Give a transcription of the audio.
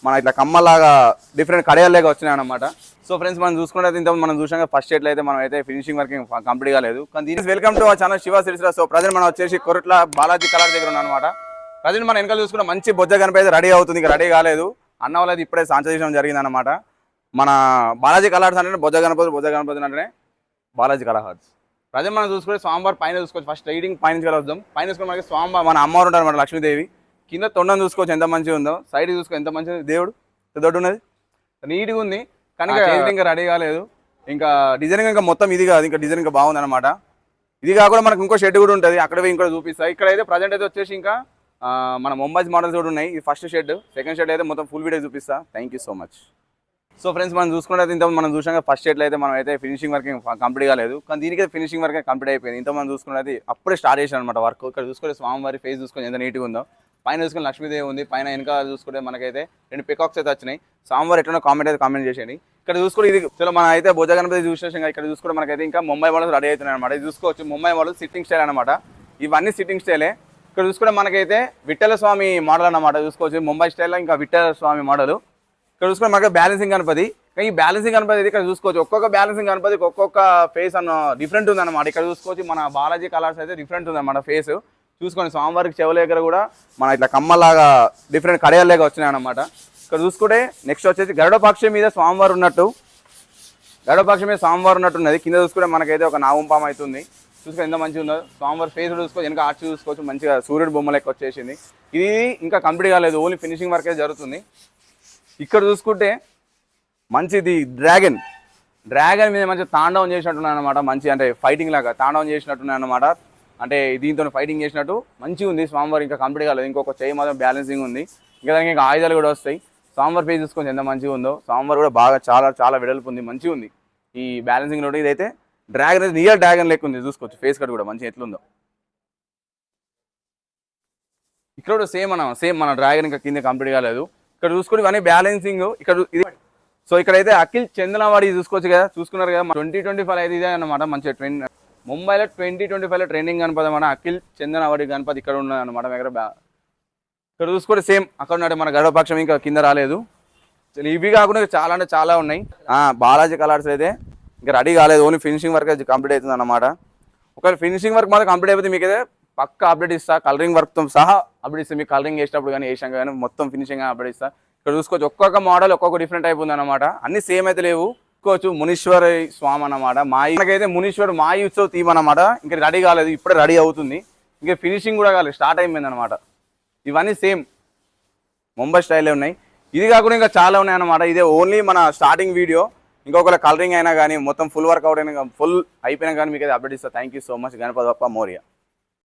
మన ఇట్లా కమ్మలాగా డిఫరెంట్ కడియాలేగా వచ్చినాయి అనమాట. సో ఫ్రెండ్స్ మనం చూసుకుంటే ఇంత మనం చూసాం ఫస్ట్ షేడ్లో అయితే మనం అయితే ఫినిషింగ్ వర్క్ కంప్లీట్ కాలేదు. కానీ దీని welcome to channel Shiva Sircilla. So present మనం వచ్చేసి కొరట్ల బాలాజీ కలర్ దగ్గర ఉన్నాం అనమాట. ప్రజెంట్ మనం వెనకాల చూసుకుంటే మంచి బొజ్జ గణపతి అయితే రెడీ అవుతుంది. ఇంకా రెడీ కాలేదు, అన్న వాళ్ళది ఇప్పుడే సాంచ చేయడం జరిగింది అనమాట. మన బాలాజీ కలర్స్ అంటే బొజ్జ గణపతి అంటే బాలాజీ కలర్స్. ప్రజెంట్ మనం చూసుకుంటే స్వామివారి పైన చూసుకోవచ్చు. ఫస్ట్ రైడింగ్ పైన నుంచి వద్దాం. పైన చూసుకుంటే మనకి స్వామివారి మన అమ్మవారు ఉంటారు అనమాట, లక్ష్మీదేవి. కింద తొండం చూసుకోవచ్చు ఎంత మంచిగా ఉందో, సైడ్ చూసుకో ఎంత మంచిగా దేవుడు దొడ్డు ఉన్నది, నీట్గా ఉంది. కానీ ఇంకా రెడీ కాలేదు. ఇంకా డిజైనింగ్ ఇంకా మొత్తం ఇది కాదు, ఇంకా డిజైన్ ఇంకా బాగుంది అనమాట. ఇది కాకుండా మనకు ఇంకో షెడ్ కూడా ఉంటుంది, అక్కడ ఇంకో చూపిస్తాయి. ఇక్కడ అయితే ప్రజెంట్ అయితే వచ్చేసి ఇంకా మన ముంబై మోడల్స్ కూడా ఉన్నాయి. ఇది ఫస్ట్ షెడ్, సెకండ్ షెడ్ అయితే మొత్తం ఫుల్ వీడియో చూపిస్తా. Thank you so much. So friends మనం చూసుకుంటే ఇంత మనం చూసాం ఫస్ట్ షెడ్లో అయితే మనం అయితే ఫినిషింగ్ వర్క్ కంప్లీట్ కాలేదు. కానీ దీనికి ఫినిషింగ్ వర్క్ కంప్లీట్ అయిపోయింది. ఇంత మనం చూసుకున్నది అప్పుడే స్టార్ట్ చేసాను అనమాట వర్క్. ఇక్కడ చూసుకుంటే స్వామివారి ఫేస్ చూసుకొని ఎంత నీట్గా ఉందో. పైన చూసుకుని లక్ష్మీదేవి ఉంది, పైన వెనక చూసుకుంటే మనకైతే 2 పికాక్స్ అయితే వచ్చినాయి. స్వామివారు ఎట్లా కామెంట్ చేసేయండి. ఇక్కడ చూసుకుంటే ఇది చలో మనం అయితే బొజ్జ గణపతి చూసేసాం. ఇక్కడ చూసుకుంటే మనకైతే ఇంకా ముంబై మోడల్స్ రెడీ అవుతున్నాయి అనమాట. ఇది చూసుకోవచ్చు ముంబై మోడల్ సిట్టింగ్ స్టైల్ అనమాట. ఇవన్నీ సిట్టింగ్ స్టైలే. ఇక్కడ చూసుకుంటే మనకైతే విఠల స్వామి మోడల్ అనమాట. చూసుకోవచ్చు ముంబై స్టైల్లో ఇంకా విఠల స్వామి మోడల్. ఇక్కడ చూసుకుంటే మనకి బ్యాలెన్సింగ్ గణపతి. కానీ ఈ బ్యాలెన్సింగ్ గణపతి ఇక్కడ చూసుకోవచ్చు ఒక్కొక్క బ్యాలెన్సింగ్ గణపతికి ఒక్కొక్క ఫేస్ అన్న డిఫరెంట్ ఉంది అనమాట. ఇక్కడ చూసుకోవచ్చు మన బాలాజీ కలర్స్ అయితే డిఫరెంట్ ఉంది అనమాట ఫేస్. చూసుకోండి స్వామివారికి చెవుల దగ్గర కూడా మన ఇట్లా కమ్మలాగా డిఫరెంట్ కడియాలేగా వచ్చినాయి అనమాట. ఇక్కడ చూసుకుంటే నెక్స్ట్ వచ్చేసి గరుడపక్షి మీద స్వామివారు ఉన్నట్టు, ఉన్నది. కింద చూసుకుంటే మనకైతే ఒక నాగుంపాం అవుతుంది. చూసుకొని ఎంత మంచిగా ఉందో. స్వామివారి ఫేస్ చూసుకోవచ్చు, వెనక ఆర్చ్ చూసుకోవచ్చు, మంచిగా సూర్యుడు బొమ్మ లెక్క వచ్చేసింది. ఇది ఇంకా కంప్లీట్ కాలేదు, ఓన్లీ ఫినిషింగ్ వర్క్ అయితే జరుగుతుంది. ఇక్కడ చూసుకుంటే మంచిది డ్రాగన్ మీద మంచిగా తాండవం చేసినట్టున్నాయి అనమాట. మంచి అంటే ఫైటింగ్ లాగా తాండవం చేసినట్టున్నాయి అనమాట. అంటే దీంతో ఫైటింగ్ చేసినట్టు మంచిగా ఉంది. స్వామివారు ఇంకా కంప్లీట్ కాలేదు, ఇంకొక చేయి మాత్రం బ్యాలెన్సింగ్ ఉంది. ఇంకా దానికి ఇంకా ఆయుధాలు కూడా వస్తాయి. స్వామివారి ఫేస్ చూసుకొని ఎంత మంచిగా ఉందో. స్వామివారు కూడా బాగా చాలా వెడల్పు ఉంది, మంచిగా ఉంది ఈ బ్యాలెన్సింగ్ రోడ్. ఇదైతే డ్రాగన్ అయితే రియల్ డ్రాగన్ లెక్క ఉంది. చూసుకోవచ్చు ఫేస్ కట్ కూడా మంచిగా ఎట్లుందో. ఇక్కడ కూడా సేమ్ మన డ్రాగన్ ఇంకా కింద కంప్లీట్ కాలేదు. ఇక్కడ చూసుకుంటే ఇవన్నీ బ్యాలెన్సింగ్. ఇక్కడ ఇది సో ఇక్కడైతే అఖిల్ చందనవాడి చూసుకోవచ్చు కదా, చూసుకున్నారు కదా. 2025 అయితే ఇదే అనమాట. మంచిగా ముంబైలో 2025లో ట్రెండింగ్ గణపతి అనమాట. అఖిల్ చందనవాడి గణపతి ఇక్కడ ఉన్నది అనమాట. ఇక్కడ చూసుకుంటే సేమ్ అక్కడ ఉన్నాడు మన గర్భపక్షం, ఇంకా కింద రాలేదు. ఇవి కాకుండా చాలా అంటే చాలా ఉన్నాయి. బాలాజీ కలర్స్ అయితే ఇంకా రెడీ కాలేదు, ఓన్లీ ఫినిషింగ్ వర్క్ అయితే కంప్లీట్ అవుతుంది అనమాట. ఒకవేళ ఫినిషింగ్ వర్క్ మాత్రం కంప్లీట్ అయిపోతే మీకు అయితే పక్క అప్డేట్ ఇస్తా, కలరింగ్ వర్క్తో సహా అప్డేట్ ఇస్తాను. మీకు కలరింగ్ వేసినప్పుడు కానీ వేసాం కానీ మొత్తం ఫినిషింగ్ అప్డేట్ ఇస్తా. ఇక్కడ చూసుకోవచ్చు ఒక్కొక్క మోడల్ ఒక్కొక్క డిఫరెంట్ అయిపోతుంది అనమాట. అన్ని సేమ్ అయితే లేవు. చూసుకోవచ్చు మునీశ్వర స్వామి అనమాట. మనకైతే మునీశ్వర్ మాయి ఉత్సవ్ థీమ్ అనమాట. ఇంకా రెడీ కాలేదు, ఇప్పుడే రెడీ అవుతుంది. ఇంకా ఫినిషింగ్ కూడా కాలేదు, స్టార్ట్ అయిపోయింది అనమాట. ఇవన్నీ సేమ్ ముంబై స్టైల్లో ఉన్నాయి. ఇది కాకుండా ఇంకా చాలా ఉన్నాయి అనమాట. ఇదే ఓన్లీ మన స్టార్టింగ్ వీడియో. ఇంకొకవేళ కలరింగ్ అయినా కానీ మొత్తం ఫుల్ వర్క్ అవుట్ అయినా ఫుల్ అయిపోయినా కానీ మీకు అయితే అప్డేట్ ఇస్తా. Thank you so much. Ganpati Bappa Morya.